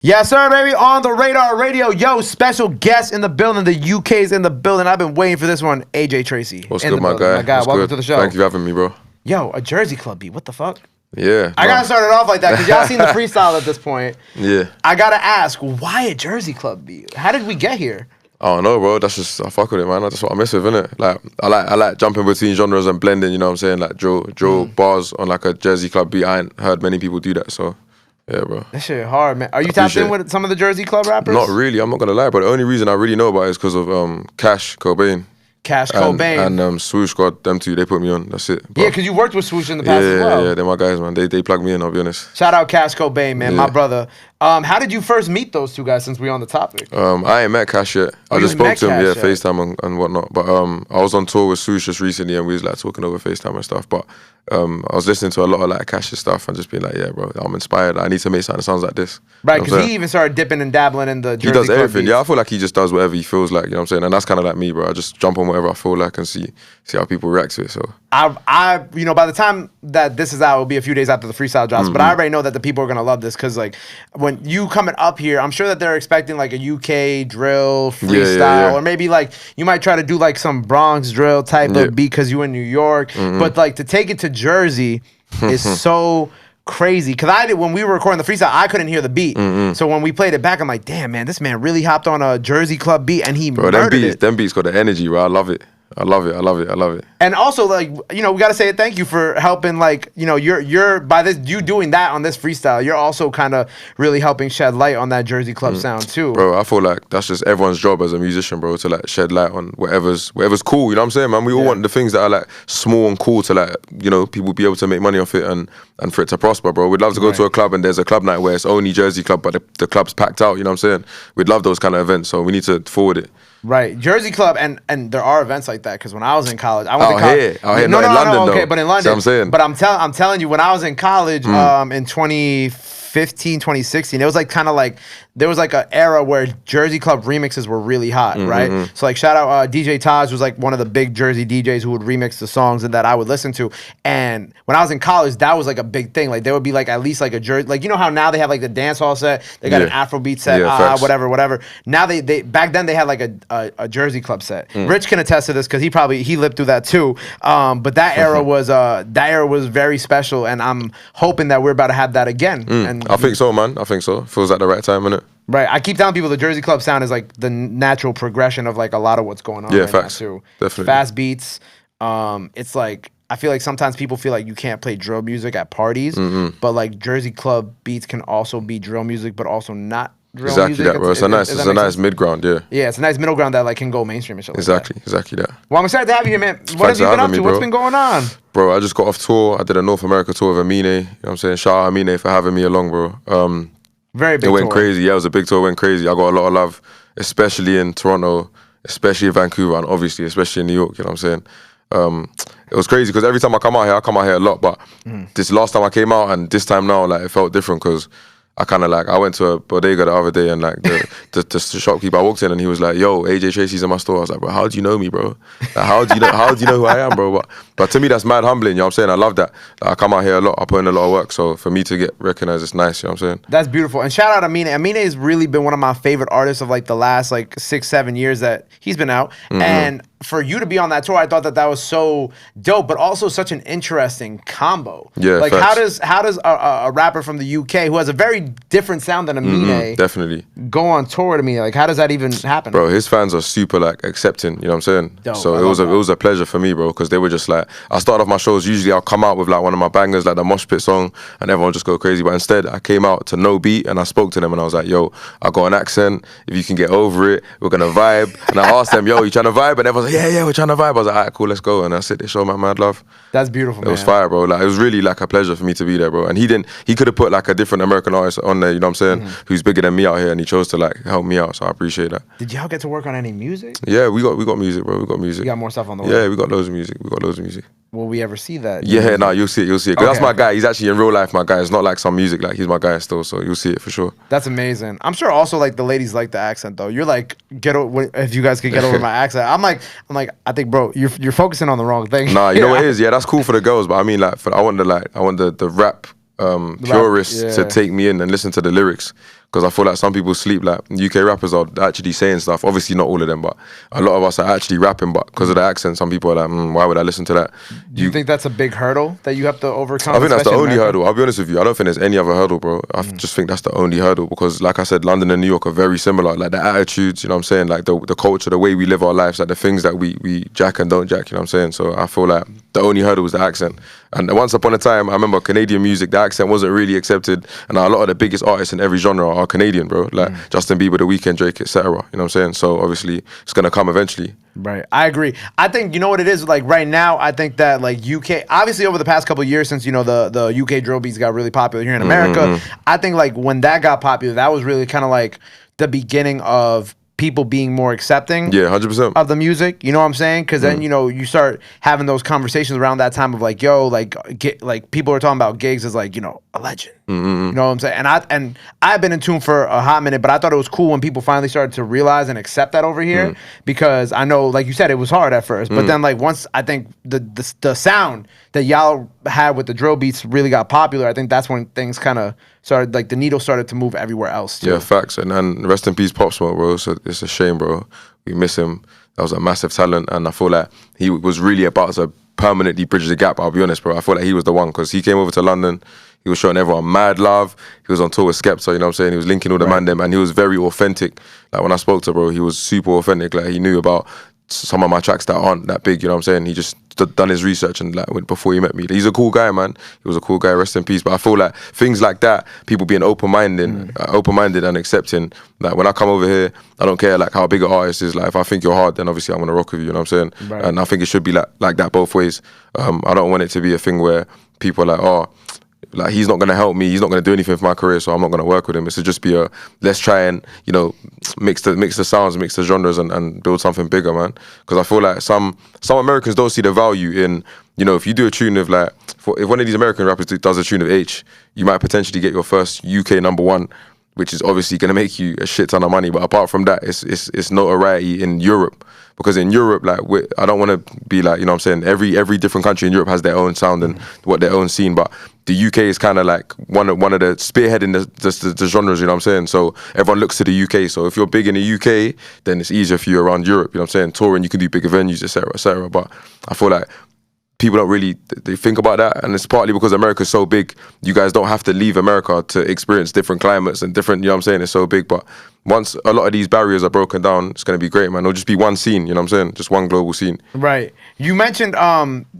Yes, sir, baby. On the Radar Radio. Yo, special guest in the building. The UK's in the building. I've been waiting for this one. AJ Tracey. What's good, my guy? Welcome to the show. Thank you for having me, bro. Yo, a Jersey Club beat. What the fuck? Yeah. I gotta start it off like that because y'all seen the freestyle at this point. Yeah. I gotta ask, why a Jersey Club beat? How did we get here? I don't know, bro. That's just, I fuck with it, man. That's what I mess with, innit? Like, I like jumping between genres and blending, you know what I'm saying? Like, drill bars on like a Jersey Club beat. I ain't heard many people do that, so... Yeah, bro. That shit hard, man. Are you tapped in with some of the Jersey Club rappers? Not really. I'm not gonna lie, but the only reason I really know about it is because of Cash Cobain. Cash Cobain. And Swoosh Squad, them two, they put me on. That's it. But yeah, because you worked with Swoosh in the past as well. Yeah, they're my guys, man. They plug me in, I'll be honest. Shout out Cash Cobain, man, my brother. How did you first meet those two guys since we're on the topic? I ain't met Cash yet. I just spoke to him, FaceTime and whatnot. But I was on tour with Swoosh just recently and we was like talking over FaceTime and stuff. But I was listening to a lot of like Cash's stuff and just being like, yeah, bro, I'm inspired. I need to make something that sounds like this. Right, because he even started dipping and dabbling in the Jersey Club. He does everything. Beats. Yeah, I feel like he just does whatever he feels like, you know what I'm saying? And that's kind of like me, bro. I just jump on whatever I feel like and see how people react to it, so. I you know, by the time that this is out, it'll be a few days after the freestyle drops, but I already know that the people are gonna love this, because like, when you coming up here, I'm sure that they're expecting like a UK drill freestyle, or maybe like, you might try to do like some Bronx drill type of beat because you in New York, but like to take it to Jersey is so crazy, because when we were recording the freestyle, I couldn't hear the beat. So when we played it back, I'm like, damn, man, this man really hopped on a Jersey Club beat and he murdered it. Them beats got the energy, bro. I love it. I love it. And also, like, you know, we gotta say thank you for helping, like, you know, you're by this, you doing that on this freestyle, you're also kind of really helping shed light on that Jersey Club sound too. Bro, I feel like that's just everyone's job as a musician, bro, to like shed light on whatever's cool, you know what I'm saying, man? We all want the things that are like small and cool to like, you know, people be able to make money off it and for it to prosper, bro. We'd love to go to a club and there's a club night where it's only Jersey Club, but the club's packed out, you know what I'm saying? We'd love those kind of events, so we need to forward it. Right, Jersey Club, and there are events like that, because when I was in college, I went to college. Out here, not in London, okay, though. but in London. See what I'm saying? But I'm telling you, when I was in college, in 2015, 2016, it was like kind of like, there was like an era where Jersey Club remixes were really hot, right? So like, shout out DJ Taj, was like one of the big Jersey DJs who would remix the songs and that I would listen to. And when I was in college, that was like a big thing. Like, there would be like at least like a Jersey, like, you know how now they have like the dance hall set, they got an Afrobeat set, whatever. Now they back then they had like a Jersey Club set. Rich can attest to this because he lived through that too. But that era was very special, and I'm hoping that we're about to have that again. And I think so, man. I think so. Feels like the right time, innit? Right, I keep telling people the Jersey Club sound is like the natural progression of like a lot of what's going on right now too. Definitely. Fast beats. It's like, I feel like sometimes people feel like you can't play drill music at parties, but like Jersey Club beats can also be drill music, but also not drill music. Exactly that, bro. It's a nice mid ground, yeah. Yeah, it's a nice middle ground that like can go mainstream and shit like that. Exactly that. Well, I'm excited to have you here, man. What have you been up to? What's been going on? Bro, I just got off tour. I did a North America tour with Amine. You know what I'm saying? Shout out Amine for having me along, bro. Very big tour. It went crazy. Yeah, it was a big tour. It went crazy. I got a lot of love, especially in Toronto, especially in Vancouver, and obviously, especially in New York. You know what I'm saying? It was crazy because every time I come out here a lot. But this last time I came out and this time now, like, it felt different because I kind of like, I went to a bodega the other day and like the shopkeeper, I walked in and he was like, yo, AJ Tracey's in my store. I was like, bro, how do you know me, bro? Like, how do you know who I am, bro? But to me, that's mad humbling, you know what I'm saying? I love that. Like, I come out here a lot, I put in a lot of work. So for me to get recognized, it's nice, you know what I'm saying? That's beautiful. And shout out Amine. Amine has really been one of my favorite artists of like the last like 6-7 years that he's been out. And for you to be on that tour, I thought that was so dope, but also such an interesting combo. Yeah, like facts. how does a rapper from the UK who has a very different sound than Amine definitely go on tour to me? Like, how does that even happen? Bro, his fans are super like accepting, you know what I'm saying? Dope. So it was a pleasure for me, bro, because they were just like, I start off my shows, usually I'll come out with like one of my bangers, like the Mosh Pit song, and everyone just go crazy. But instead, I came out to no beat and I spoke to them and I was like, yo, I got an accent, if you can get over it, we're gonna vibe. And I asked them, yo, you trying to vibe? And everyone's like, yeah, we're trying to vibe. I was like, all right, cool, let's go. And that's it, they showed my mad love. That's beautiful, man. It was fire, bro. Like, it was really like a pleasure for me to be there, bro. And he could have put like a different American artist on there, you know what I'm saying, who's bigger than me out here, and he chose to like help me out, so I appreciate that. Did y'all get to work on any music? Yeah, we got music, bro. We got music. You got more stuff on the way? Yeah, we got loads of music. Will we ever see that? Yeah, no, you'll see it. Because that's my guy. He's actually in real life my guy. It's not like some music. Like, he's my guy still, so you'll see it for sure. That's amazing. I'm sure also like the ladies like the accent though. You're like, if you guys could get over my accent. I'm like, I think, bro, you're focusing on the wrong thing. Nah, you know what it is? Yeah, that's cool for the girls, but I mean, like, I want the rap purists to take me in and listen to the lyrics. Because I feel like some people sleep, like UK rappers are actually saying stuff. Obviously not all of them, but a lot of us are actually rapping, but because of the accent, some people are like, why would I listen to that? Do you think that's a big hurdle that you have to overcome? I think that's the only hurdle. I'll be honest with you. I don't think there's any other hurdle, bro. I just think that's the only hurdle because, like I said, London and New York are very similar. Like the attitudes, you know what I'm saying? Like the culture, the way we live our lives, like the things that we jack and don't jack, you know what I'm saying? So I feel like the only hurdle is the accent. And once upon a time, I remember Canadian music, the accent wasn't really accepted. And a lot of the biggest artists in every genre are Canadian, bro. Like Justin Bieber, The Weeknd, Drake, etc. You know what I'm saying? So obviously, it's going to come eventually. Right. I agree. I think, you know what it is? Like right now, I think that like UK, obviously over the past couple of years since, you know, the UK drill beats got really popular here in America, I think like when that got popular, that was really kind of like the beginning of people being more accepting 100% of the music, you know what I'm saying? Because then, you know, you start having those conversations around that time of like, yo, like people are talking about Giggs as like, you know, a legend. You know what I'm saying? And I've been in tune for a hot minute, but I thought it was cool when people finally started to realize and accept that over here because I know, like you said, it was hard at first, but then like once I think the sound that y'all had with the drill beats really got popular, I think that's when things kind of started, like the needle started to move everywhere else too. Yeah, facts. And rest in peace, Pop Smoke, bro. So it's a shame, bro. We miss him. That was a massive talent, and I feel like he was really about to permanently bridge the gap. I'll be honest, bro. I feel like he was the one because he came over to London. He was showing everyone mad love. He was on tour with Skepta, you know what I'm saying? He was linking all the man them, and he was very authentic. Like when I spoke to bro, he was super authentic. Like he knew about some of my tracks that aren't that big, you know what I'm saying? He just done his research and like before he met me. He's a cool guy, man. He was a cool guy, rest in peace. But I feel like things like that, people being open-minded and accepting. Like when I come over here, I don't care like how big an artist is. Like if I think you're hard, then obviously I'm gonna rock with you, you know what I'm saying? Right. And I think it should be like that both ways. I don't want it to be a thing where people are like, oh, like he's not gonna help me, he's not gonna do anything for my career, so I'm not gonna work with him. It should just be a let's try and, you know, mix the sounds, mix the genres, and build something bigger, man. Because I feel like some Americans don't see the value in, you know, if you do a tune of like, if one of these American rappers does a tune of H, you might potentially get your first UK #1, which is obviously gonna make you a shit ton of money. But apart from that, it's notoriety in Europe. Because in Europe, like I don't want to be like, you know what I'm saying, every different country in Europe has their own sound and what their own scene, but the UK is kind of like one of the spearheading the genres, you know what I'm saying? So everyone looks to the UK. So if you're big in the UK, then it's easier for you around Europe, you know what I'm saying? Touring, you can do bigger venues, etc., etc. But I feel like people don't really they think about that, and it's partly because America's so big. You guys don't have to leave America to experience different climates and different, you know what I'm saying? It's so big, but once a lot of these barriers are broken down, it's going to be great, man. It'll just be one scene, you know what I'm saying? Just one global scene. Right. You mentioned,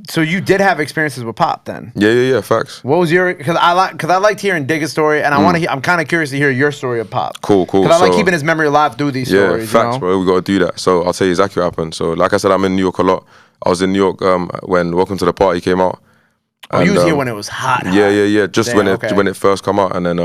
so you did have experiences with Pop then? Yeah, facts. What was your, because I liked hearing Digga's story, and I'm kind of curious to hear your story of Pop. Cool. Because I like keeping his memory alive through these stories, facts, you know? bro. We got to do that. So I'll tell you exactly what happened. So like I said, I'm in New York a lot. I was in New York when Welcome to the Party came out. Oh, you was here when it was hot. Yeah. Just when it first come out, and then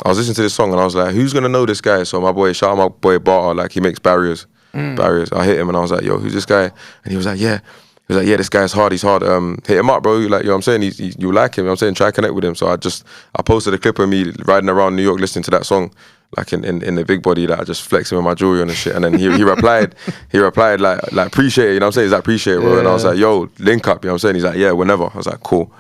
I was listening to this song and I was like, who's gonna know this guy? So shout out my boy Barter, like he makes barriers. I hit him and I was like, yo, who's this guy? And he was like, yeah. He was like, yeah, this guy's hard. He's hard. Hit him up, bro. Like, you know what I'm saying? You like him. You know what I'm saying? Try to connect with him. So I posted a clip of me riding around New York listening to that song, like in the big body, like just flexing with my jewelry on and shit. And then he replied, like appreciate it. You know what I'm saying? He's like, appreciate it, bro. Yeah. And I was like, yo, link up. You know what I'm saying? He's like, yeah, whenever. I was like, cool.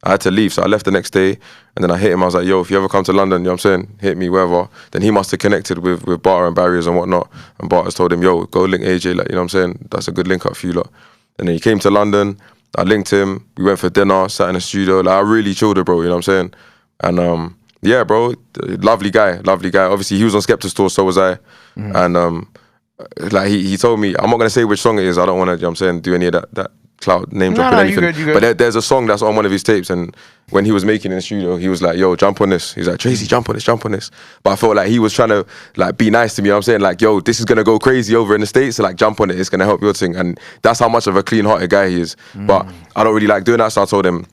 I had to leave, so I left the next day, and then I hit him. I was like, yo, if you ever come to London, you know what I'm saying, hit me, wherever. Then he must have connected with Barter and Barriers and whatnot, and Barter's told him, yo, go link AJ, like, you know what I'm saying, that's a good link up for you lot. And then he came to London, I linked him, we went for dinner, sat in the studio, like, I really chilled it, bro, you know what I'm saying? And yeah, bro, lovely guy. Obviously, he was on Skepta's tour, so was I. And like, he told me, I'm not gonna say which song it is, I don't wanna, you know what I'm saying, do any of that cloud name dropping anything. You good. But there's a song that's on one of his tapes, and when he was making it in the studio, he was like, yo, jump on this. He's like, Tracey, jump on this. But I felt like he was trying to like be nice to me, you know what I'm saying? Like, yo, this is gonna go crazy over in the States, so like jump on it, it's gonna help your thing. And that's how much of a clean-hearted guy he is. But I don't really like doing that, so I told him,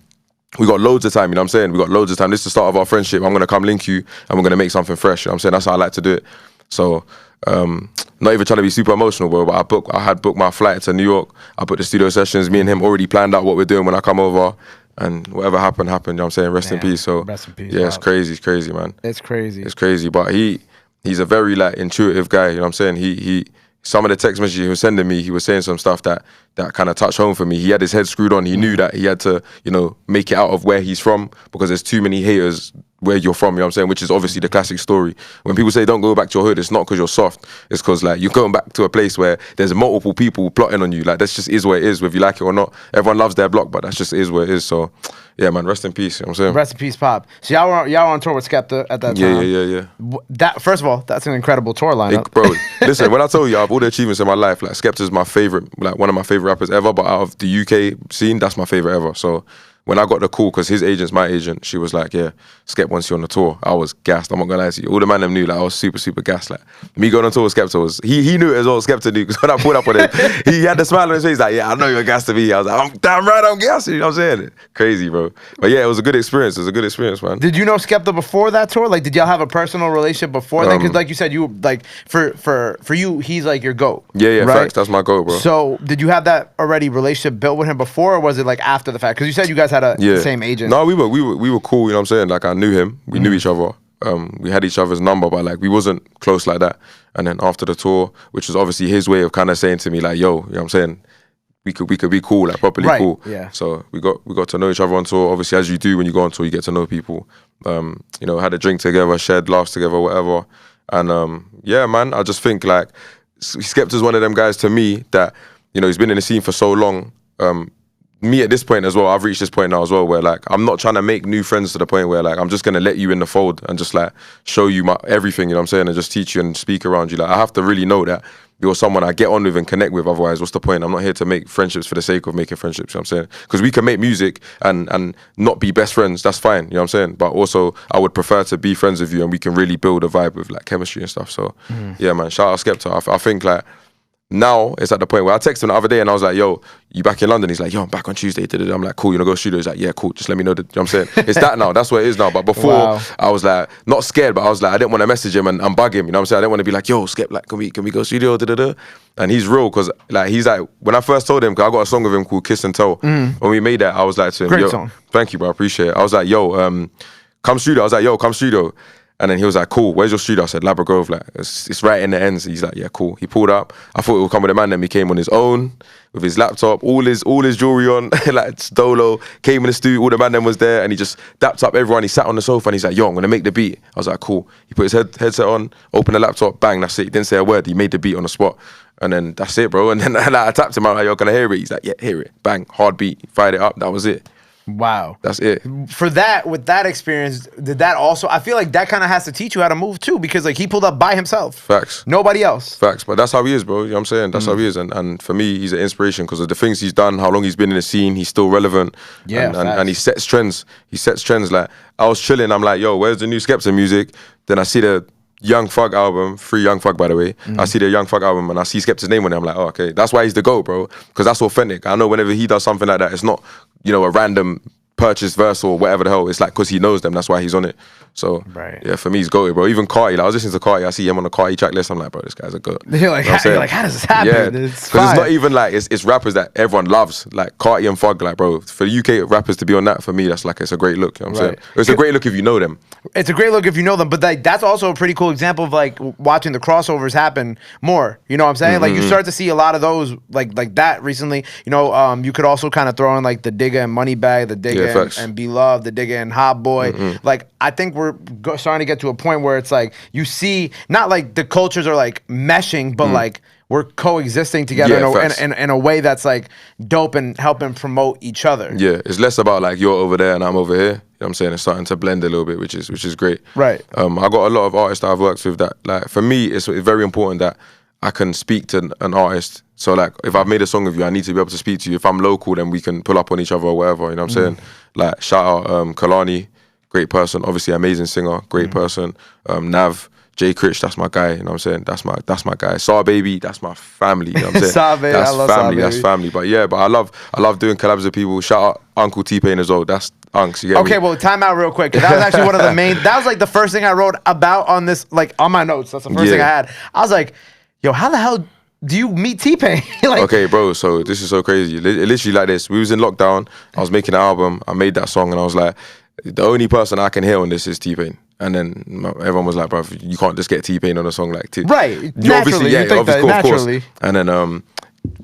we got loads of time, you know what I'm saying? We got loads of time. This is the start of our friendship. I'm gonna come link you and we're gonna make something fresh, you know what I'm saying? That's how I like to do it. So not even trying to be super emotional, bro, but I had booked my flight to New York. I booked the studio sessions. Me and him already planned out what we're doing when I come over, and whatever happened, you know what I'm saying? Rest in peace. So rest in peace. Yeah, it's crazy, man. It's crazy. But he's a very like intuitive guy, you know what I'm saying? He some of the text messages he was sending me, he was saying some stuff that kind of touched home for me. He had his head screwed on. He knew that he had to, you know, make it out of where he's from, because there's too many haters where you're from, you know what I'm saying? Which is obviously the classic story. When people say don't go back to your hood, it's not because you're soft. It's because like you're going back to a place where there's multiple people plotting on you. Like that's just is what it is, whether you like it or not. Everyone loves their block, but that's just is what it is. So yeah, man, rest in peace. You know what I'm saying? Rest in peace, Pop. So y'all were on tour with Skepta at that time. Yeah. That first of all, that's an incredible tour lineup. Bro, listen, when I told you I have all the achievements in my life, like Skepta's my favorite, like one of my favorite rappers ever, but out of the UK scene, that's my favorite ever. So when I got the call, because his agent's my agent, she was like, yeah, Skep wants you on the tour. I was gassed, I'm not gonna lie to you. All the man them knew, like I was super, super gassed. Like me going on tour with Skepta was, he knew it as well, Skepta knew, because when I pulled up on him, he had the smile on his face, like, yeah, I know you're gassed to me. I was like, I'm damn right, I'm gassed, you know what I'm saying? Crazy, bro. But yeah, it was a good experience. It was a good experience, man. Did you know Skepta before that tour? Like, did y'all have a personal relationship before then? Because like you said, you like, for you, he's like your GOAT. Yeah, right? Facts, that's my GOAT, bro. So did you have that already relationship built with him before, or was it like after the fact? Because you said you guys had the same agent. No, we were cool, you know what I'm saying? Like I knew him, we knew each other. We had each other's number, but like we wasn't close like that. And then after the tour, which was obviously his way of kind of saying to me like, yo, you know what I'm saying? We could be cool, like properly cool. Yeah. So we got to know each other on tour. Obviously, as you do when you go on tour, you get to know people. You know, had a drink together, shared laughs together, whatever. And yeah, man, I just think like Skepta's one of them guys to me that, you know, he's been in the scene for so long. Me at this point as well, I've reached this point now as well where like I'm not trying to make new friends to the point where like I'm just gonna let you in the fold and just like show you my everything, you know what I'm saying, and just teach you and speak around you. Like I have to really know that you're someone I get on with and connect with, otherwise what's the point? I'm not here to make friendships for the sake of making friendships, you know what I'm saying? Because we can make music and not be best friends, that's fine, you know what I'm saying? But also I would prefer to be friends with you and we can really build a vibe with like chemistry and stuff. So yeah, man, shout out Skepta. I think like now it's at the point where I texted him the other day and I was like, yo, you back in London? He's like, yo, I'm back on Tuesday. I'm like, cool, you know, go studio. He's like, yeah, cool, just let me know. You know what I'm saying? It's that now, that's what it is now. But before, I was like, not scared, but I was like, I didn't want to message him and bug him, you know what I'm saying? I didn't want to be like, yo, Skep, like, can we go studio, And he's real, because like, he's like, when I first told him, because I got a song with him called Kiss and Tell. When we made that, I was like to him, Great song. Thank you, bro, I appreciate it. I was like, yo, come studio. I was like, yo, come studio. And then he was like, cool, where's your studio? I said, Labra Grove, like, it's right in the ends. He's like, yeah, cool. He pulled up. I thought it would come with a man, then he came on his own, with his laptop, all his jewelry on, like Dolo, came in the studio, all the man then was there, and he just dapped up everyone. He sat on the sofa and he's like, yo, I'm gonna make the beat. I was like, cool. He put his headset on, opened the laptop, bang, that's it. He didn't say a word, he made the beat on the spot. And then that's it, bro. And then like, I tapped him, I'm like, yo, can I hear it? He's like, yeah, hear it. Bang, hard beat, he fired it up, that was it. Wow. That's it. For that, with that experience, did that also, I feel like that kind of has to teach you how to move too, because like he pulled up by himself. Facts. Nobody else. Facts. But that's how he is, bro. You know what I'm saying? That's how he is. And for me, he's an inspiration because of the things he's done, how long he's been in the scene, he's still relevant. Yeah. And he sets trends. He sets trends. Like, I was chilling, I'm like, yo, where's the new Skepta music? Then I see the Young Thug album, Free Young Thug, by the way. I see the Young Thug album and I see Skepta's name on it. I'm like, oh, okay. That's why he's the GOAT, bro. Because that's authentic. I know whenever he does something like that, it's not, you know, a random purchase verse or whatever the hell. It's like because he knows them, that's why he's on it. So yeah, for me he's goated, bro. Even Carti, like, I was listening to Carti, I see him on the Carti track list, I'm like, bro, this guy's a goat. You're like, how does this happen? Yeah, because it's not even like it's rappers that everyone loves, like Carti and Thug, like, bro, for UK rappers to be on that, for me, that's like, it's a great look, you know what I'm saying? It's a great look if you know them. It's a great look if you know them, but like, that's also a pretty cool example of like watching the crossovers happen more, you know what I'm saying? Like you start to see a lot of those like that recently, you know. You could also kind of throw in like the Digga and Moneybag, the Digga and Be Love, the Digga and Hot Boy. Like I think we're starting to get to a point where it's like you see not like the cultures are like meshing, but like we're coexisting together in a way that's like dope and helping promote each other. Yeah, it's less about like you're over there and I'm over here. You know what I'm saying? It's starting to blend a little bit, which is great. Right. I got a lot of artists that I've worked with that, like, for me, it's very important that I can speak to an artist. So like, if I've made a song with you, I need to be able to speak to you. If I'm local, then we can pull up on each other or whatever. You know what I'm saying? Like, shout out Kalani, great person. Obviously, amazing singer, great person. Nav, Jay Critch, that's my guy. You know what I'm saying? That's my guy. Saw Baby, that's my family. You know what I'm saying? Saw Baby, that's I love family. Saw That's Baby. family. But yeah, but I love doing collabs with people. Shout out Uncle T-Pain as well. That's Unks. You get Okay, me? well, time out real quick. That was actually one of the main. That was like the first thing I wrote about on this, like on my notes. That's the first thing I had. I was like, yo, how the hell do you meet T-Pain? Like, okay, bro, so this is so crazy. Literally like this. We was in lockdown. I was making an album. I made that song and I was like, the only person I can hear on this is T-Pain. And then everyone was like, bro, you can't just get T-Pain on a song like right, you obviously, naturally. yeah, You think of that course. naturally. And then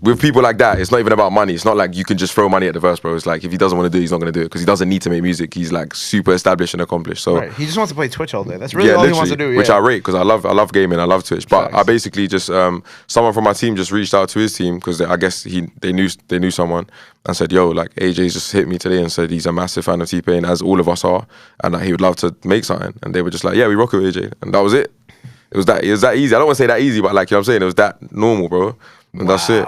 with people like that, it's not even about money. It's not like you can just throw money at the verse, bro. It's like if he doesn't want to do it, he's not going to do it because he doesn't need to make music. He's like super established and accomplished. So he just wants to play Twitch all day. That's really all he wants to do. Which I rate because I love gaming. I love Twitch. But I basically just someone from my team just reached out to his team because I guess they knew someone and said, yo, like AJ's just hit me today and said he's a massive fan of T-Pain, as all of us are, and that he would love to make something. And they were just like, yeah, we rock it with AJ, and that was it. It was that easy. I don't want to say that easy, but like, you know what I'm saying, it was that normal, bro. And that's it.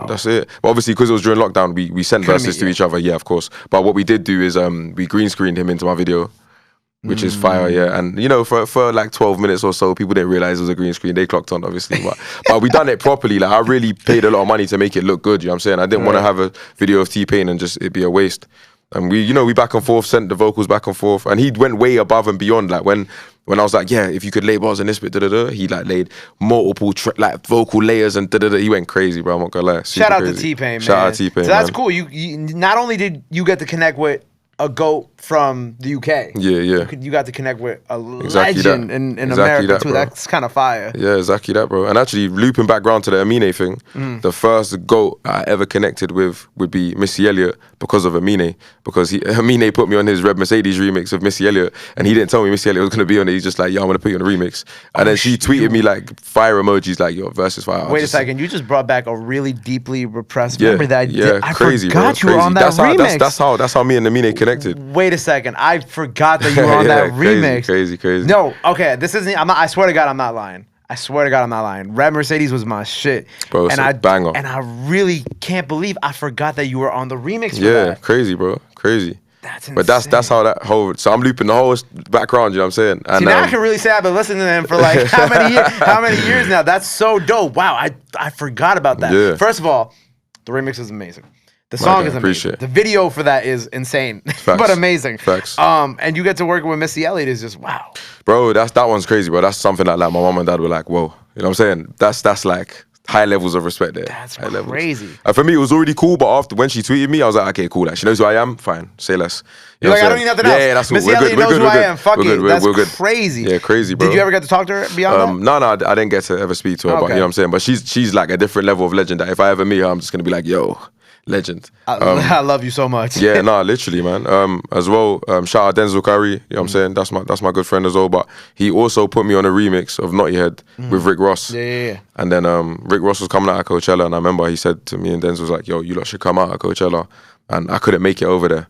But obviously, because it was during lockdown, we sent verses to each other, yeah, of course. But what we did do is we green screened him into my video, which is fire, yeah. And you know, for like 12 minutes or so, people didn't realize it was a green screen. They clocked on, obviously, but we done it properly. Like I really paid a lot of money to make it look good. You know what I'm saying? I didn't want to have a video of T-Pain and just it be a waste. And we back and forth, sent the vocals back and forth, and he went way above and beyond. Like when I was like, yeah, if you could lay bars in this bit, he like laid multiple like vocal layers and He went crazy, bro. I'm not gonna lie. Shout out to T-Pain, man. Shout out to T-Pain. So that's cool. You not only did you get to connect with a GOAT from the UK. Yeah. You got to connect with a legend in America too. Bro. That's kind of fire. Yeah, exactly that, bro. And actually, looping back around to the Amine thing, the first GOAT I ever connected with would be Missy Elliott because of Amine. Because Amine put me on his Red Mercedes remix of Missy Elliott, and he didn't tell me Missy Elliott was going to be on it. He's just like, yo, I'm going to put you on the remix. And then she tweeted me like fire emojis, like, yo, versus fire. Wait a second, you just brought back a really deeply repressed. Remember that? Yeah, I crazy, forgot bro. you were on that remix. That's how me and Amine connected. Wait a second, I forgot that you were on that remix. Crazy. No, okay, this isn't. I swear to God, I'm not lying. Red Mercedes was my shit, bro. It's a banger. And I really can't believe I forgot that you were on the remix. For yeah, that. Crazy, bro. Crazy. That's insane. But that's how that whole. So I'm looping the whole background. You know what I'm saying? And see, now I can really say I've been listening to him for like how many years now? That's so dope. Wow, I forgot about that. Yeah. First of all, the remix is amazing. The song is amazing. The video for that is insane, but amazing. Facts. And you get to work with Missy Elliott is just wow. Bro, that one's crazy, bro. That's something that like my mom and dad were like, whoa. You know what I'm saying? That's like high levels of respect there. That's high crazy. Levels. And for me, it was already cool, but after when she tweeted me, I was like, okay, cool. Like she knows who I am. Fine, say less. You're like, I don't need nothing else. Yeah, that's Missy Elliott knows who I am. Fuck it. That's crazy. Yeah, crazy, bro. Did you ever get to talk to her beyond that? No, I didn't get to ever speak to her. But you know what I'm saying. But she's like a different level of legend. That if I ever meet her, I'm just gonna be like, yo. Legend. I love you so much. Yeah, literally, man. As well, shout out Denzel Curry. You know what I'm saying? That's my good friend as well. But he also put me on a remix of Naughty Head with Rick Ross. Yeah. And then Rick Ross was coming out of Coachella, and I remember he said to me and Denzel was like, "Yo, you lot should come out of Coachella." And I couldn't make it over there.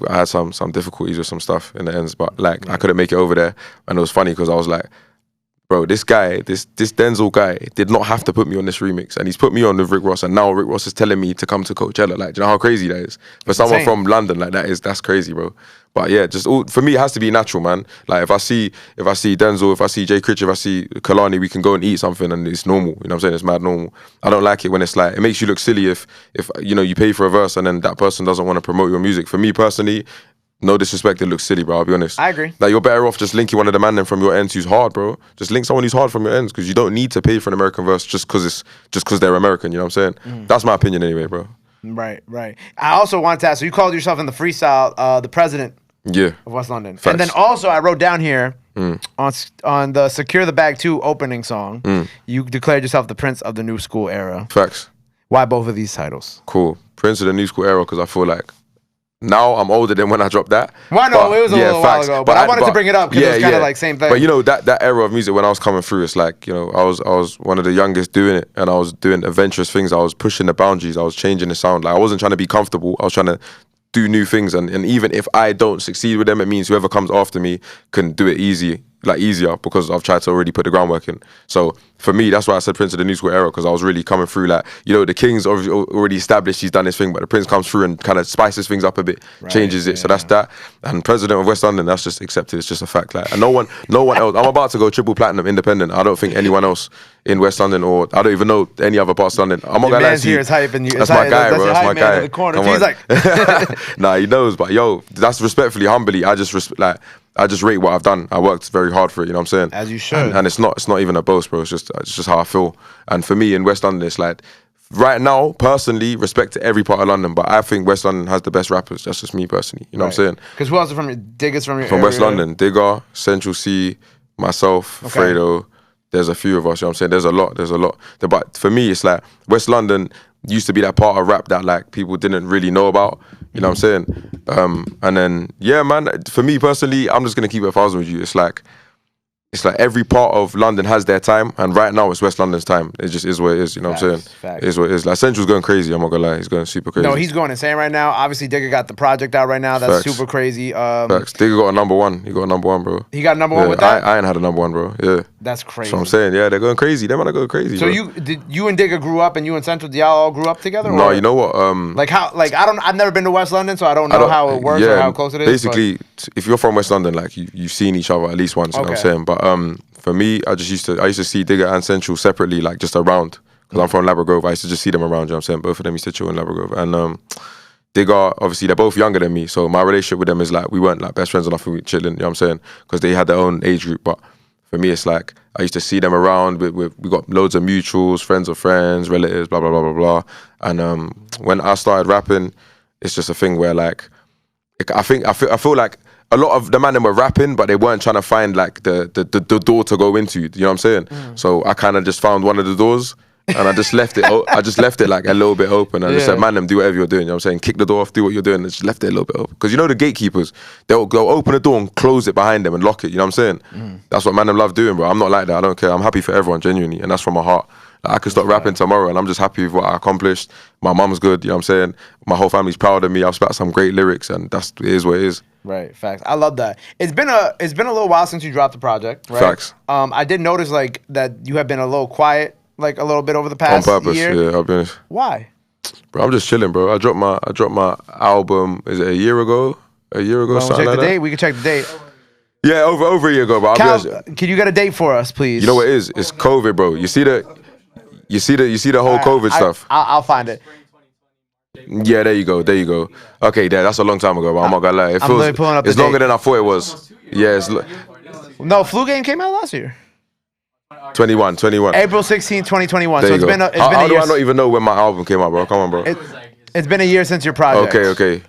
I had some difficulties with some stuff in the ends, but like I couldn't make it over there. And it was funny because I was like, bro, this guy, this Denzel guy did not have to put me on this remix, and he's put me on with Rick Ross, and now Rick Ross is telling me to come to Coachella. Like, do you know how crazy that is? For someone from London, like that's crazy, bro. But yeah, just for me, it has to be natural, man. Like if I see Denzel, if I see Jay Critch, if I see Kalani, we can go and eat something, and it's normal. You know what I'm saying? It's mad normal. I don't like it when it's like it makes you look silly if you know you pay for a verse and then that person doesn't want to promote your music. For me personally. No disrespect, it looks silly, bro. I'll be honest. I agree. Like you're better off just linking one of the man from your ends who's hard, bro. Just link someone who's hard from your ends because you don't need to pay for an American verse just because they're American. You know what I'm saying? That's my opinion anyway, bro. Right. I also want to ask. So you called yourself in the freestyle the president. Yeah. Of West London. Facts. And then also I wrote down here on the Secure the Bag 2 opening song, you declared yourself the Prince of the New School Era. Facts. Why both of these titles? Cool. Prince of the New School Era because I feel like. Now I'm older than when I dropped that. Well, no, it was a little while ago, but I wanted to bring it up because it was kind of like same thing. But you know that era of music when I was coming through, it's like I was one of the youngest doing it, and I was doing adventurous things. I was pushing the boundaries. I was changing the sound. Like I wasn't trying to be comfortable. I was trying to do new things, and even if I don't succeed with them, it means whoever comes after me can do it easier because I've tried to already put the groundwork in. So for me, that's why I said Prince of the New School Era because I was really coming through like, the King's already established, he's done his thing, but the Prince comes through and kind of spices things up a bit, changes it. So that's that. And President of West London, that's just accepted. It's just a fact. Like, and no one else. I'm about to go triple platinum independent. I don't think anyone else in West London or I don't even know any other parts of London. I'm not gonna lie to you. Is hyping you. That's my guy, bro. That's my guy. He's like, nah, he knows. But yo, that's respectfully, humbly. I just rate what I've done. I worked very hard for it, you know what I'm saying? As you should. And it's not even a boast, bro. It's just how I feel. And for me in West London, it's like, right now, personally, respect to every part of London, but I think West London has the best rappers. That's just me personally. You know what I'm saying? Because who else is from your Digger's from your From area? West London. Digger, Central C, myself, Fredo. There's a few of us, you know what I'm saying? There's a lot. But for me, it's like West London, used to be that part of rap that like people didn't really know about. You know what I'm saying? And then yeah, man. For me personally, I'm just gonna keep it 1,000 with you. It's like every part of London has their time, and right now it's West London's time. It just is what it is, you know what I'm saying? Facts. It is what it is. Like, Central's going crazy, I'm not gonna lie. He's going super crazy. No, he's going insane right now. Obviously, Digga got the project out right now. That's Facts. super crazy. Facts. Digga got a #1. He got a #1, bro. He got #1 with that? I ain't had a #1, bro. Yeah. That's crazy. That's what I'm saying. Yeah, they're going crazy. Them man are going crazy, so bro. you and Digga grew up, and you and Central, y'all all grew up together? No, or? you know what? I've never been to West London, so I don't know how it works or how close it is. Basically, if you're from West London, like you've seen each other at least once, you know what I'm saying? But for me, I used to see Digga and Central separately, like just around. Because I'm from Labrador. I used to just see them around, you know what I'm saying? Both of them used to chill in Labrador. And Digga, obviously, they're both younger than me. So my relationship with them is like, we weren't like best friends or nothing, we chilling, you know what I'm saying? Because they had their own age group. But for me, it's like, I used to see them around. We got loads of mutuals, friends of friends, relatives, blah, blah, blah, blah, blah. And when I started rapping, it's just a thing where like, I feel like a lot of the man them were rapping, but they weren't trying to find like the door to go into. You know what I'm saying? So I kind of just found one of the doors, and I just left it. I just left it like a little bit open. And I just said, man, them do whatever you're doing. You know what I'm saying? Kick the door off, do what you're doing. And just left it a little bit open. Because you know the gatekeepers, they'll open the door and close it behind them and lock it. You know what I'm saying? That's what man them love doing, bro. I'm not like that. I don't care. I'm happy for everyone, genuinely, and that's from my heart. Like, I could stop rapping tomorrow, and I'm just happy with what I accomplished. My mum's good. You know what I'm saying? My whole family's proud of me. I've spat some great lyrics, and it is what it is. Right, facts. I love that. It's been a little while since you dropped the project, right? Facts. I did notice like that you have been a little quiet, like a little bit over the past on purpose, year. yeah, I'll be honest. Why? Bro, I'm just chilling, bro. I dropped my album. Is it a year ago? Well, something like that. We can check the date. Yeah, over a year ago, bro. Cal, can you get a date for us, please? You know what it is? It's COVID, bro. You see the whole COVID stuff. I'll find it. Yeah, there you go. Okay, that's a long time ago, but I'm not gonna lie. It really pulling up it's the longer date. than I thought it was. Yeah, No, Flu Game came out last year. 21. April 16, 2021. There So you it's go. been a How do year. I not even know when my album came out, bro? Come on, bro. It's been a year since your project. Okay.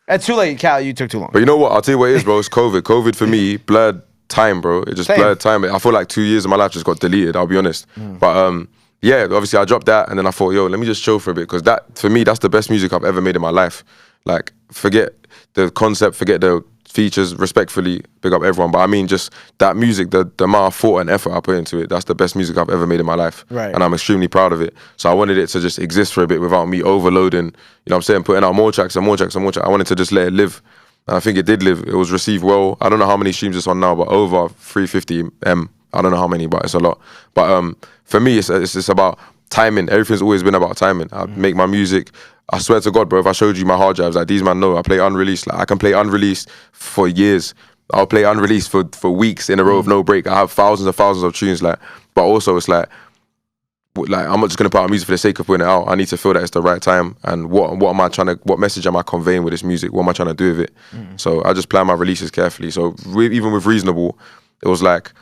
It's too late, Cal. You took too long. But you know what? I'll tell you what it is, bro. It's COVID. COVID for me blurred time, bro. It just blurred time. I feel like 2 years of my life just got deleted, I'll be honest. But yeah, obviously I dropped that, and then I thought, yo, let me just chill for a bit, because that, for me, that's the best music I've ever made in my life. Like, forget the concept, forget the features, respectfully, big up everyone, but I mean just that music, the amount of thought and effort I put into it, that's the best music I've ever made in my life. Right. And I'm extremely proud of it. So I wanted it to just exist for a bit without me overloading, you know what I'm saying, putting out more tracks. I wanted to just let it live. And I think it did live. It was received well. I don't know how many streams it's on now, but over 350M. I don't know how many, but it's a lot. But for me, it's about timing. Everything's always been about timing. I make my music. I swear to God, bro, if I showed you my hard drives, like, these man know I play unreleased. Like, I can play unreleased for years. I'll play unreleased for weeks in a row with no break. I have thousands of tunes, like, but also it's like I'm not just gonna put out music for the sake of putting it out. I need to feel that it's the right time, and what message am I conveying with this music? What am I trying to do with it? So I just plan my releases carefully. So even with Reasonable, it was like,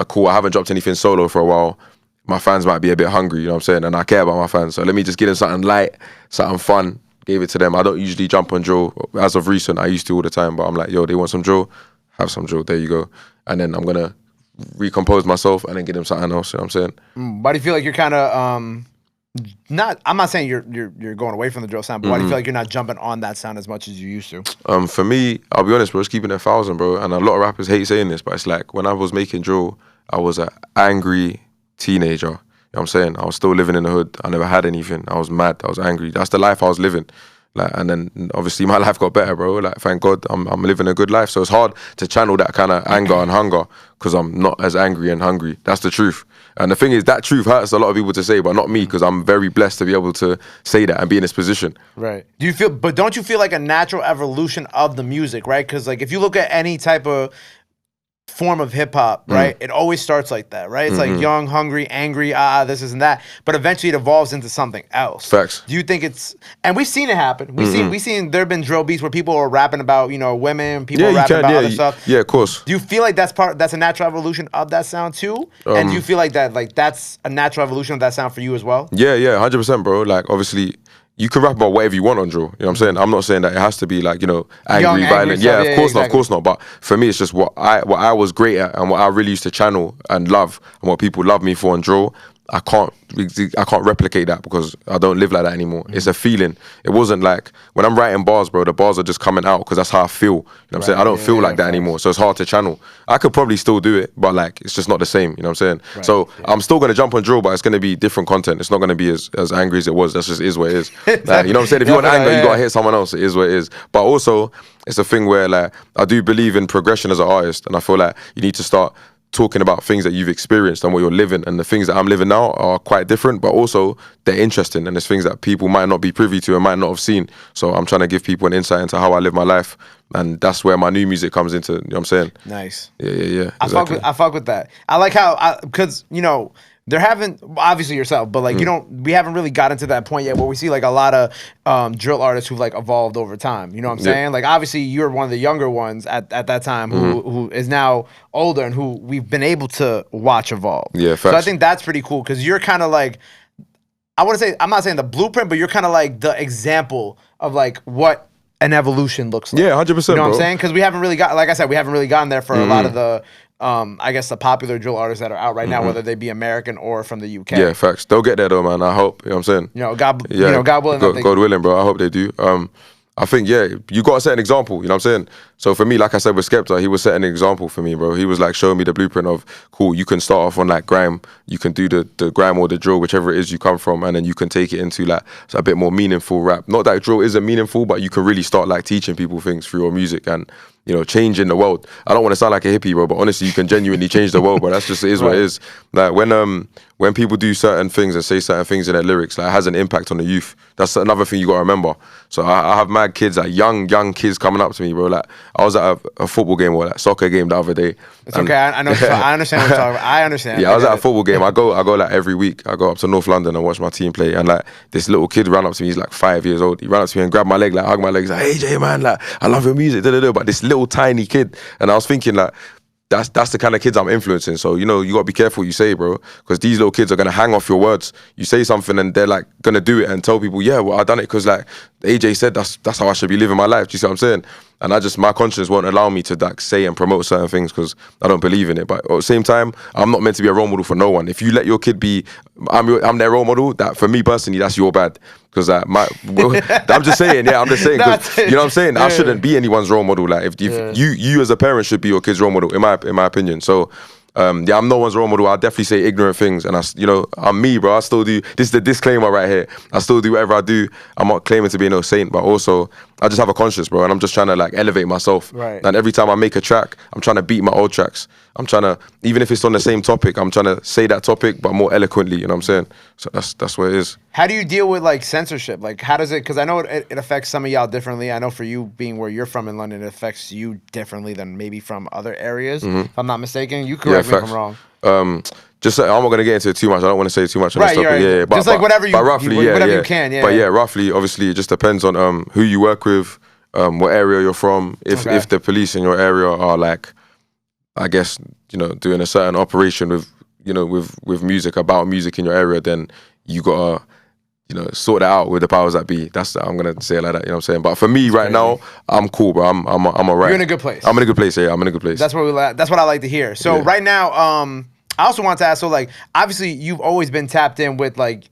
cool, I haven't dropped anything solo for a while. My fans might be a bit hungry, you know what I'm saying? And I care about my fans. So let me just get them something light, something fun. Gave it to them. I don't usually jump on drill. As of recent, I used to all the time, but I'm like, yo, they want some drill? Have some drill, there you go. And then I'm gonna recompose myself and then get them something else, you know what I'm saying? Why do you feel like you're kind of, I'm not saying you're going away from the drill sound, but why do you feel like you're not jumping on that sound as much as you used to? For me, I'll be honest, bro, it's keeping it 1,000, bro. And a lot of rappers hate saying this, but it's like, when I was making drill, I was an angry teenager. You know what I'm saying? I was still living in the hood. I never had anything. I was mad. I was angry. That's the life I was living. Like, and then obviously my life got better, bro. Like, thank God I'm living a good life. So it's hard to channel that kind of anger and hunger because I'm not as angry and hungry. That's the truth. And the thing is, that truth hurts a lot of people to say, but not me, because I'm very blessed to be able to say that and be in this position. Right. Don't you feel like a natural evolution of the music, right? Because like if you look at any type of form of hip hop, right? It always starts like that, right? It's like young, hungry, angry, this isn't that, but eventually it evolves into something else. Facts. Do you think and we've seen it happen. We've seen there've been drill beats where people are rapping about, you know, women, people are rapping about other stuff. Yeah, of course. Do you feel like that's a natural evolution of that sound too? And do you feel like that's a natural evolution of that sound for you as well? Yeah, 100%, bro. Like, obviously, you can rap about whatever you want on drill. You know what I'm saying? I'm not saying that it has to be like, you know, angry, violent. Yeah, of course not, of course not. But for me, it's just what I was great at and what I really used to channel and love and what people love me for on drill. I can't replicate that because I don't live like that anymore. It's a feeling. It wasn't like when I'm writing bars, bro, the bars are just coming out because that's how I feel. You know what I'm saying? I don't feel like that anymore. So it's hard to channel. I could probably still do it, but like it's just not the same. You know what I'm saying? So I'm still gonna jump on drill, but it's gonna be different content. It's not gonna be as angry as it was. That's just is what it is. Like, you know what I'm saying? If you want anger, you gotta hit someone else. It is what it is. But also, it's a thing where like I do believe in progression as an artist, and I feel like you need to start talking about things that you've experienced and what you're living, and the things that I'm living now are quite different, but also they're interesting, and there's things that people might not be privy to and might not have seen. So I'm trying to give people an insight into how I live my life, and that's where my new music comes into. You know what I'm saying? Nice. Yeah. Exactly. I fuck with that. I like how, because you know, there haven't, obviously yourself, but like we haven't really gotten to that point yet where we see like a lot of drill artists who've like evolved over time. You know what I'm saying? Like obviously you're one of the younger ones at that time who is now older and who we've been able to watch evolve. Yeah, facts. So I think that's pretty cool because you're kind of like, I want to say, I'm not saying the blueprint, but you're kind of like the example of like what an evolution looks like. Yeah, 100%. You know what bro. I'm saying? Because we haven't really got, like I said, we haven't really gotten there for a lot of the, I guess the popular drill artists that are out right now, whether they be American or from the UK. Yeah, facts. They'll get there though, man. I hope. You know what I'm saying? You know, God willing. God willing, bro. I hope they do. I think, yeah, you got to set an example, you know what I'm saying? So for me, like I said with Skepta, he was setting an example for me, bro. He was like showing me the blueprint of, cool, you can start off on like grime, you can do the grime or the drill, whichever it is you come from, and then you can take it into like a bit more meaningful rap. Not that drill isn't meaningful, but you can really start like teaching people things through your music and, you know, changing the world. I don't want to sound like a hippie, bro, but honestly, you can genuinely change the world, bro. That's just, it is what it is. Like when people do certain things and say certain things in their lyrics, like it has an impact on the youth. That's another thing you got to remember. So I have mad kids, like young kids coming up to me, bro. Like I was at a football game or like soccer game the other day. It's okay. I know. I understand what you're talking about. I understand. Yeah, I was at a football game. I go like every week. I go up to North London and watch my team play. And like this little kid ran up to me. He's like 5 years old. He ran up to me and grabbed my leg, like hugged my leg. He's like, "Hey Jay, man, like I love your music." But this little tiny kid, and I was thinking like, that's the kind of kids I'm influencing. So, you know, you got to be careful what you say, bro, because these little kids are going to hang off your words. You say something and they're like going to do it and tell people, yeah, well, I done it because like AJ said that's how I should be living my life. Do you see what I'm saying? And my conscience won't allow me to like say and promote certain things because I don't believe in it. But at the same time, I'm not meant to be a role model for no one. If you let your kid be, I'm their role model, that for me personally, that's your bad. Because I'm just saying, because you know what I'm saying? I shouldn't be anyone's role model. Like if you as a parent should be your kid's role model, in my opinion. So I'm no one's role model. I definitely say ignorant things, and I'm me, bro. I still do. This is the disclaimer right here. I still do whatever I do. I'm not claiming to be no saint, but also I just have a conscience, bro, and I'm just trying to like elevate myself. Right. And every time I make a track, I'm trying to beat my old tracks. I'm trying to, even if it's on the same topic, I'm trying to say that topic but more eloquently. You know what I'm saying? So that's what it is. How do you deal with like censorship? Like how does it? Because I know it affects some of y'all differently. I know for you being where you're from in London, it affects you differently than maybe from other areas. If I'm not mistaken, you correct me if I'm wrong. I'm not gonna get into it too much. I don't want to say too much on this topic. Right. Yeah, but whatever you can. Yeah. But yeah, roughly, obviously, it just depends on who you work with, what area you're from. If the police in your area are like, I guess, you know, doing a certain operation with music, about music in your area, then you gotta, you know, sort that out with the powers that be. I'm gonna say it like that. You know what I'm saying? But for me right now, I'm cool, bro. I'm alright. You're in a good place. I'm in a good place. Yeah, I'm in a good place. That's what I like to hear. So right now, I also want to ask. So like, obviously, you've always been tapped in with like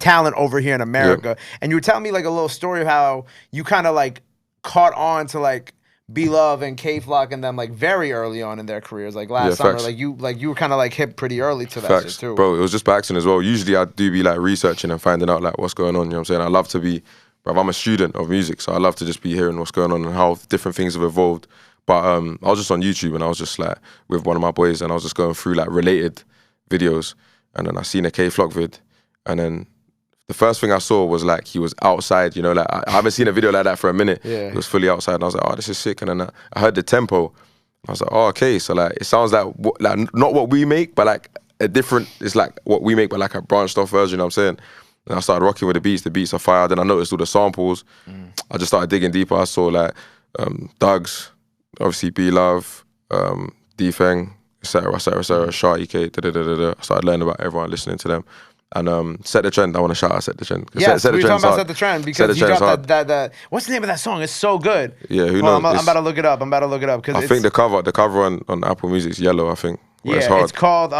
talent over here in America, and you were telling me like a little story of how you kind of like caught on to like B-Love and K-Flock and them like very early on in their careers, like last summer. Facts. Like you were kind of like hip pretty early to that Facts. shit too. Bro, it was just by accident as well. Usually I do be like researching and finding out like what's going on, you know what I'm saying? I love to be, bro, I'm a student of music, so I love to just be hearing what's going on and how different things have evolved. But I was just on YouTube and I was just like with one of my boys and I was just going through like related videos, and then I seen a K-Flock vid, and then the first thing I saw was like he was outside, you know, like I haven't seen a video like that for a minute. Yeah. He was fully outside and I was like, oh, this is sick. And then I heard the tempo. I was like, oh, okay. So like it sounds like not what we make, but like it's like what we make, but like a branched off version, you know what I'm saying? And I started rocking with the beats. The beats are fire. Then I noticed all the samples. I just started digging deeper. I saw like Doug's, obviously B-Love, D-Feng, etc., Shah, EK, I started learning about everyone, listening to them. And Set the Trend, I want to shout out Set the Trend. Yeah, we're talking about Set the Trend because you got that. What's the name of that song? It's so good. Yeah, who knows? I'm about to look it up. I think the cover on Apple Music is yellow, I think. Yeah, it's called,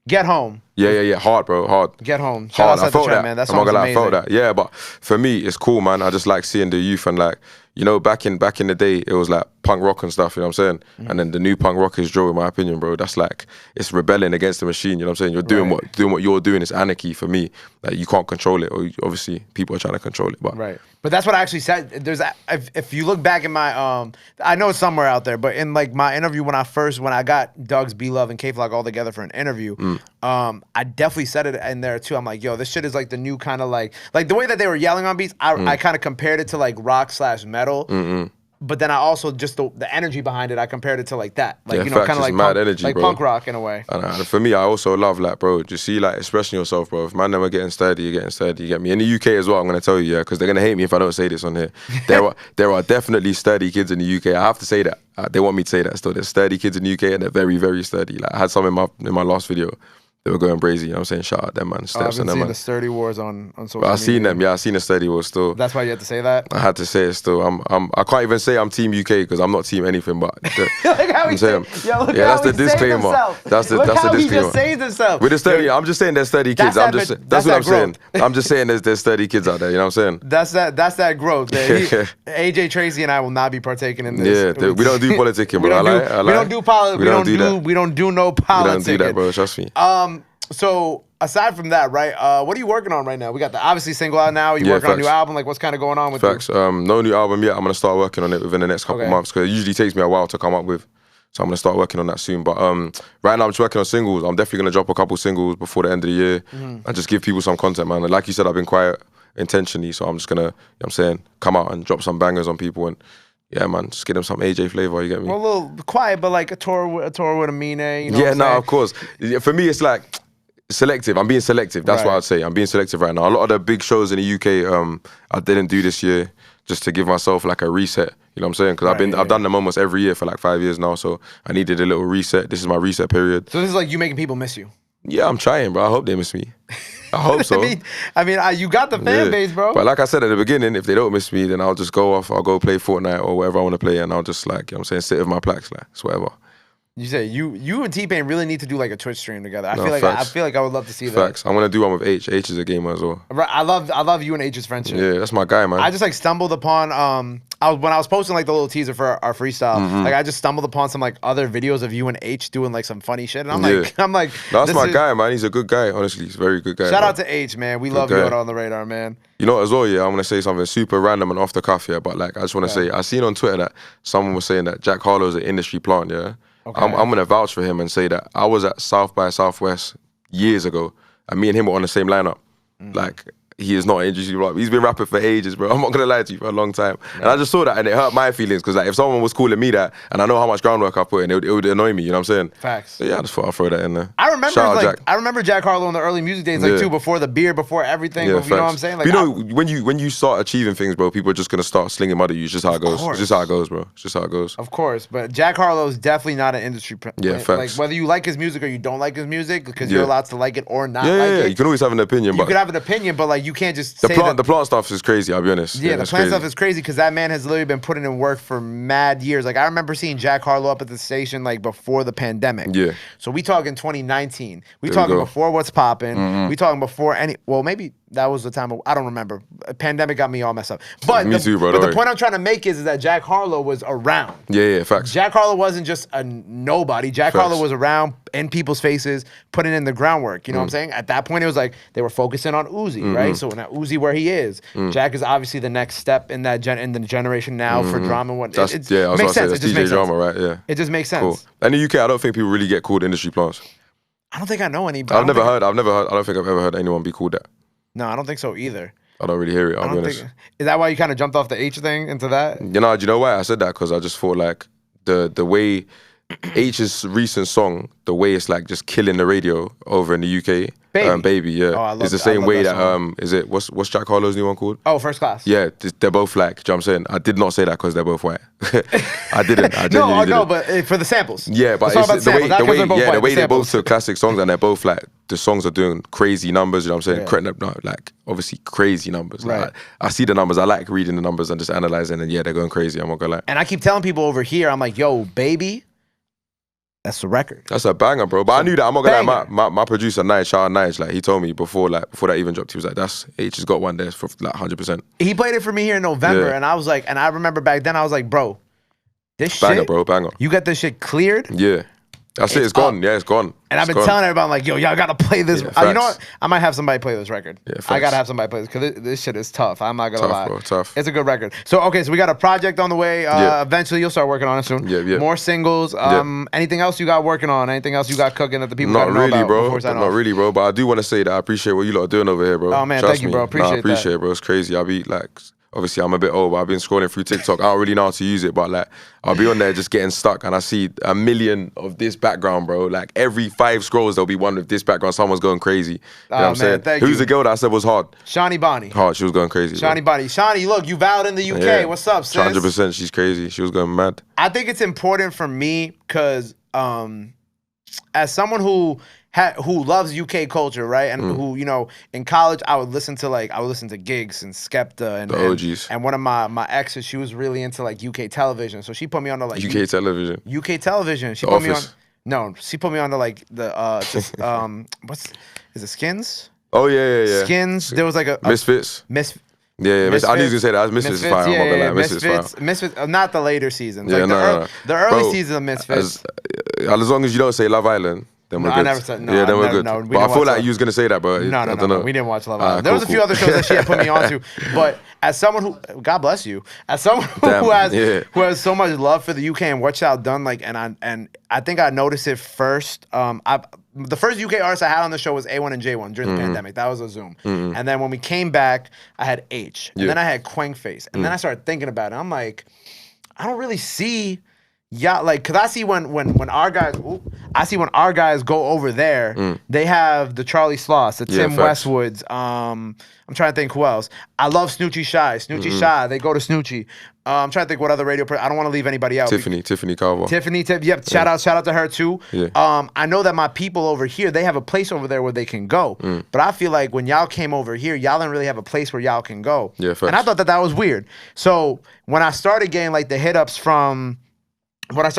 Get Home. Yeah. Hard, bro. Hard. Get Home. Shout out I to felt Trent, that. man. That I'm not song's gonna lie, I amazing. felt that. Yeah, but for me, it's cool, man. I just like seeing the youth and like, you know, back in the day, it was like punk rock and stuff, you know what I'm saying? And then the new punk rock is drill, in my opinion, bro. That's like, it's rebelling against the machine, you know what I'm saying? You're doing what you're doing is anarchy for me. Like, you can't control it, or obviously people are trying to control it. But But that's what I actually said. If you look back in my I know it's somewhere out there, but in like my interview when I got Doug's B Love and K Flock all together for an interview, I definitely said it in there too. I'm like, yo, this shit is like the new kind of like the way that they were yelling on beats. I kind of compared it to like rock/metal. But then I also just the energy behind it, I compared it to like that. Like, you know, kind of like mad punk, energy, like bro. punk rock in a way. And for me, I also love, like, bro, just see, like, expressing yourself, bro. If man them are getting sturdy, you're getting sturdy, you get me? In the UK as well, I'm going to tell you, yeah, because they're going to hate me if I don't say this on here. There are definitely sturdy kids in the UK. I have to say that. They want me to say that still. There's sturdy kids in the UK, and they're very, very sturdy. Like, I had some in my last video. They were going crazy, you know what I'm saying? Shout out them, man. Steps I've been and them, seeing man. the Sturdy Wars on social But media. I've seen them, yeah. I've seen the Sturdy Wars still. That's why you had to say that? I had to say it still. I can't even say I'm Team UK because I'm not Team anything, but Look how he saying, that's the disclaimer. That's the disclaimer. He just saved himself. With the sturdy, I'm just saying there's sturdy kids. That's what I'm saying. I'm just saying there's sturdy kids out there, you know what I'm saying? That's that growth. AJ Tracey and I will not be partaking in this. Yeah, we don't do politicking, bro. We don't do politics. We don't do no politics. We don't do that, bro. Trust me. So aside from that, right? What are you working on right now? We got the obviously single out now. You working on a new album? Like, what's kind of going on with Facts. No new album yet. I'm gonna start working on it within the next couple of months because it usually takes me a while to come up with. So I'm gonna start working on that soon. But right now I'm just working on singles. I'm definitely gonna drop a couple singles before the end of the year and just give people some content, man. And like you said, I've been quiet intentionally, so I'm just gonna, you know what I'm saying, come out and drop some bangers on people and. Yeah, man, just get them some AJ flavor. You get me? Well, a little quiet, but like a tour with Amine. You know yeah, no, of course. For me, it's like. Selective. I'm being selective. That's what I'd say. I'm being selective right now. A lot of the big shows in the UK, I didn't do this year just to give myself like a reset. You know what I'm saying? Because I've done them almost every year for like 5 years now. So I needed a little reset. This is my reset period. So this is like you making people miss you. Yeah, I'm trying, bro. I hope they miss me. I hope so. I mean, you got the fan base, bro. But like I said at the beginning, if they don't miss me, then I'll just go off. I'll go play Fortnite or whatever I want to play, and I'll just like, you know what I'm saying, sit with my plaques, like, it's whatever. You say you and T-Pain really need to do like a Twitch stream together. I feel like I would love to see that. Facts. I'm gonna do one with H. H is a gamer as well. Right. I love you and H's friendship. Yeah, that's my guy, man. I just like stumbled upon when I was posting like the little teaser for our freestyle, like I just stumbled upon some like other videos of you and H doing like some funny shit, and I'm like, that's my guy, man. He's a good guy. Honestly, he's a very good guy. Shout out to H, man. We love you on the radar, man. You know, as well, yeah, I'm gonna say something super random and off the cuff, yeah. But like, I just want to say, I seen on Twitter that someone was saying that Jack Harlow's an industry plant, yeah. Okay. I'm gonna vouch for him and say that I was at South by Southwest years ago, and me and him were on the same lineup. Like, he is not an industry plant. He's been rapping for ages, bro. I'm not gonna lie to you, for a long time. And I just saw that and it hurt my feelings because like if someone was calling me that and I know how much groundwork I put in, it would annoy me. You know what I'm saying? Facts. So yeah, I just thought I'd throw that in there. I remember Jack Harlow in the early music days, like too, before the beer, before everything. Yeah, you know what I'm saying? Like, but you know, when you start achieving things, bro, people are just gonna start slinging mud at you. It's just how it goes. It's just how it goes, bro. It's just how it goes. Of course, but Jack Harlow is definitely not an industry. Yeah, facts. Like whether you like his music or you don't like his music, because you're allowed to like it or not like it. Yeah, you can always have an opinion. You could have an opinion, but like you can't just say the plant stuff is crazy, I'll be honest. Yeah, the plant stuff is crazy because that man has literally been putting in work for mad years. Like I remember seeing Jack Harlow up at the station like before the pandemic. Yeah. So we talking 2019. We talking before What's Poppin'. We talking before maybe that was the time I don't remember. Pandemic got me all messed up. But me too, bro. But the point I'm trying to make is that Jack Harlow was around. Yeah, facts. Jack Harlow wasn't just a nobody. Jack Harlow was around in people's faces, putting in the groundwork. You know what I'm saying? At that point, it was like they were focusing on Uzi, right? So now Uzi, where he is, Jack is obviously the next step in that in the generation now for drama and what. I was makes about to say, sense. that's DJ drama, right? Yeah. It just makes sense. Cool. In the UK, I don't think people really get called industry plants. I don't think I know any. I've never heard. I don't think I've ever heard anyone be called that. No, I don't think so either. I don't really hear it. I'll be honest. Is that why you kind of jumped off the H thing into that? Do you know why I said that? Because I just thought like the way H's recent song, the way it's like just killing the radio over in the UK. Baby, yeah. Oh, I love it's the same way that is it what's Jack Harlow's new one called? Oh, First Class. Yeah, they're both like, do you know what I'm saying? I did not say that because they're both white. I didn't. No, but for the samples. Yeah, but it's the way they both took classic songs and they're both like the songs are doing crazy numbers, you know what I'm saying? Yeah. Like obviously crazy numbers. Right. Like, I see the numbers, I like reading the numbers and just analyzing and yeah, they're going crazy, I'm not gonna lie. And I keep telling people over here, I'm like, yo, Baby That's a record. That's a banger, bro. But I knew that. I'm not gonna lie. Banger. My producer, Nige, shout out Nige, like he told me before that even dropped, he was like, "That's H has got one there for like 100%." He played it for me here in November, and I was like, and I remember back then I was like, bro, this banger, shit, bro, banger. You got this shit cleared? Yeah. That's it. It's gone. Yeah, it's gone. And I've been telling everybody, I'm like, yo, y'all gotta play this. Yeah, you know what? I might have somebody play this record. Yeah, I gotta have somebody play this because this shit is tough. I'm not gonna lie. Bro, tough. It's a good record. So okay, so we got a project on the way. Eventually, you'll start working on it soon. Yeah. More singles. Anything else you got working on? Anything else you got cooking that the people not gotta know really, about bro. before we sign Not off? really, bro. But I do want to say that I appreciate what you lot are doing over here, bro. Oh man, Trust thank you, me. bro. Appreciate I appreciate that. it, bro. It's crazy. I'll be like, obviously I'm a bit old, but I've been scrolling through TikTok. I don't really know how to use it, but like I'll be on there just getting stuck and I see a million of this background, bro. Like every 5 scrolls there'll be one with this background. Someone's going crazy. You know what I'm saying? Who's the girl that I said was hard? Shawnee Bonnie. Hard. She was going crazy. Shawnee Bonnie. Shawnee, look, you vowed in the UK. Yeah. What's up, sis? 100%. She's crazy. She was going mad. I think it's important for me because as someone who loves UK culture, right? And who, you know, in college I would listen to Gigs and Skepta and the OGs. And one of my exes, she was really into like UK television. So she put me on to like UK television. UK television. She The put me on Office. No, she put me on to like the is it Skins? Oh yeah. Skins. There was like a Misfits. Yeah, Misfits. I knew you was gonna say that. Misfits is fire. I'm not gonna lie. Misfits is fire. Misfits, not the later seasons. Yeah, like the early Bro, seasons of Misfits. As long as you don't say Love Island, then we're No, good. I never said no. Yeah, then I we're never- good. no, we But didn't I feel watch like Love- you was gonna say that, but I don't know. We didn't watch Love Island. There was a few cool. other shows that she had put me on to, but as someone who, God bless you, as someone who has so much love for the UK and what y'all done, like, and I think I noticed it first. The first UK artist I had on the show was A1 and J1 during the pandemic. That was a Zoom. And then when we came back, I had H. And then I had Quang Face. And then I started thinking about it. I'm like, I don't really see y'all, like, cause I see when our guys go over there, they have the Charlie Sloss, the Tim Westwoods. I'm trying to think who else. I love Snoochie Shy. Shy. They go to Snoochie. I'm trying to think what other radio. I don't want to leave anybody out. Tiffany Carver. Yep. Shout out to her too. Yeah. I know that my people over here, they have a place over there where they can go. But I feel like when y'all came over here, y'all didn't really have a place where y'all can go. Yeah, facts. And I thought that was weird. So when I started getting like the hit ups from like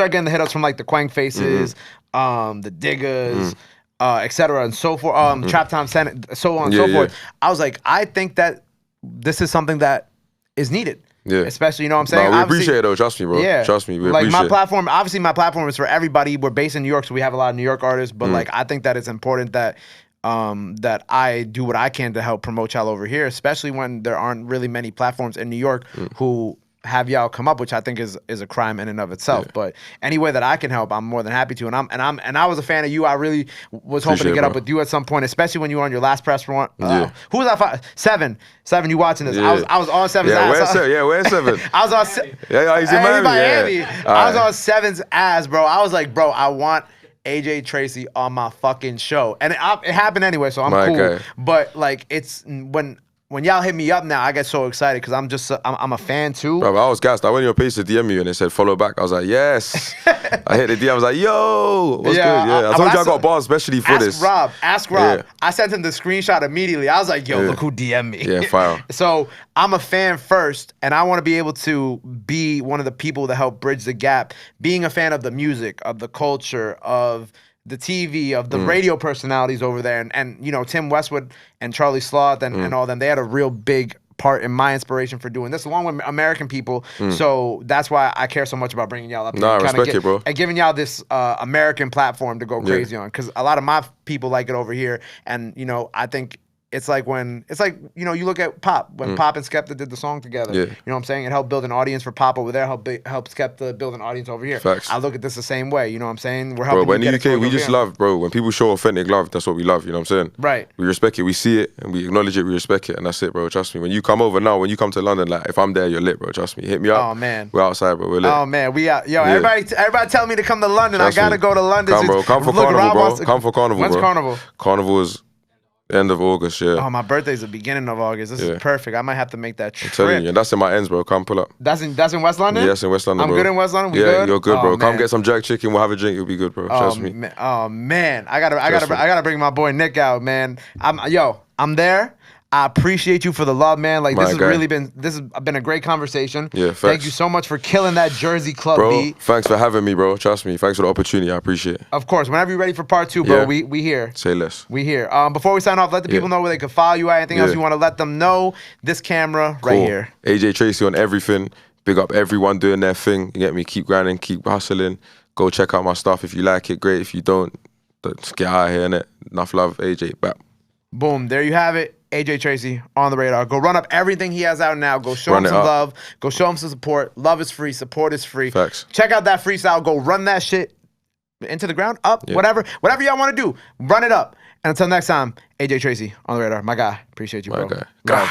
the Quang Faces, the Diggers, etc. and so forth, Trap Time Senate, so on and so forth. I was like, I think that this is something that is needed. Yeah. Especially, you know what I'm saying? No, we appreciate it though. Trust me, bro. Yeah. Trust me. We like appreciate my platform, obviously my platform is for everybody. We're based in New York, so we have a lot of New York artists. But like I think that it's important that that I do what I can to help promote y'all over here, especially when there aren't really many platforms in New York who have y'all come up, which I think is a crime in and of itself. Yeah. But any way that I can help, I'm more than happy to. And I was a fan of you. I really was hoping to get up with you at some point, especially when you were on your last press run. Who was that? Seven, you watching this? Yeah. I was on Seven's ass. Where's Seven? I was on. He's in Miami. I was on Seven's ass, bro. I was like, bro, I want AJ Tracey on my fucking show, and it happened anyway, so I'm cool. Okay. But like, it's when y'all hit me up now, I get so excited because I'm a fan too. Bro, I was gassed. I went on your page to DM you and they said follow back. I was like, yes. I hit the DM. I was like, yo, what's good? Yeah, I told you I got bars especially for this. Ask Rob. Yeah. I sent him the screenshot immediately. I was like, yo, look who DM'd me. Yeah, fire. So I'm a fan first, and I want to be able to be one of the people that help bridge the gap. Being a fan of the music, of the culture, of the TV, of the radio personalities over there. And you know, Tim Westwood and Charlie Sloth and all them, they had a real big part in my inspiration for doing this, along with American people. So that's why I care so much about bringing y'all up here. I respect it, bro. And giving y'all this American platform to go crazy on. Because a lot of my people like it over here. And, you know, I think it's like, you know, you look at Pop, when Pop and Skepta did the song together. Yeah. You know what I'm saying? It helped build an audience for Pop over there, help Skepta build an audience over here. Facts. I look at this the same way, you know what I'm saying? We're helping. Bro, in the UK, we just love, bro. When people show authentic love, that's what we love, you know what I'm saying? Right. We respect it, we see it, and we acknowledge it, we respect it, and that's it, bro. Trust me. When you come over now, when you come to London, like, if I'm there, you're lit, bro. Trust me. Hit me up. Oh, man. We're outside, bro. We're lit. Oh, man. We out. Yo, everybody tell me to come to London. Trust I gotta go to London. Come, bro. Come for Carnival, bro. Come for Carnival, bro. When's Carnival? Carnival is end of August, yeah. Oh, my birthday's the beginning of August. This is perfect. I might have to make that trip. I'm telling you, that's in my ends, bro. Come pull up. That's in West London? Yes, in West London, I'm bro. good in West London? We good? Yeah, you're good, bro. Man. Come get some jerk chicken. We'll have a drink. You'll be good, bro. Trust me. Oh, man. I gotta bring my boy Nick out, man. I'm there. I appreciate you for the love, man. Like, this My has guy. really been a great conversation. Yeah, facts. Thank you so much for killing that Jersey Club Bro, beat. thanks for having me, bro. Trust me. Thanks for the opportunity. I appreciate it. Of course, whenever you're ready for part 2, bro, Yeah. we here. Say less. We here. Before we sign off, let the people know where they can follow you at. Anything else you want to let them know? This camera right here. AJ Tracey on everything. Big up everyone doing their thing. You get me? Keep grinding, keep hustling. Go check out my stuff. If you like it, great. If you don't, just get out of here, innit? Enough love, AJ. Back. Boom. There you have it. AJ Tracey on the radar. Go run up everything he has out now. Go show him some love. Go show him some support. Love is free. Support is free. Facts. Check out that freestyle. Go run that shit into the ground, up, whatever y'all want to do. Run it up. And until next time, AJ Tracey on the radar. My guy. Appreciate you, bro. My guy.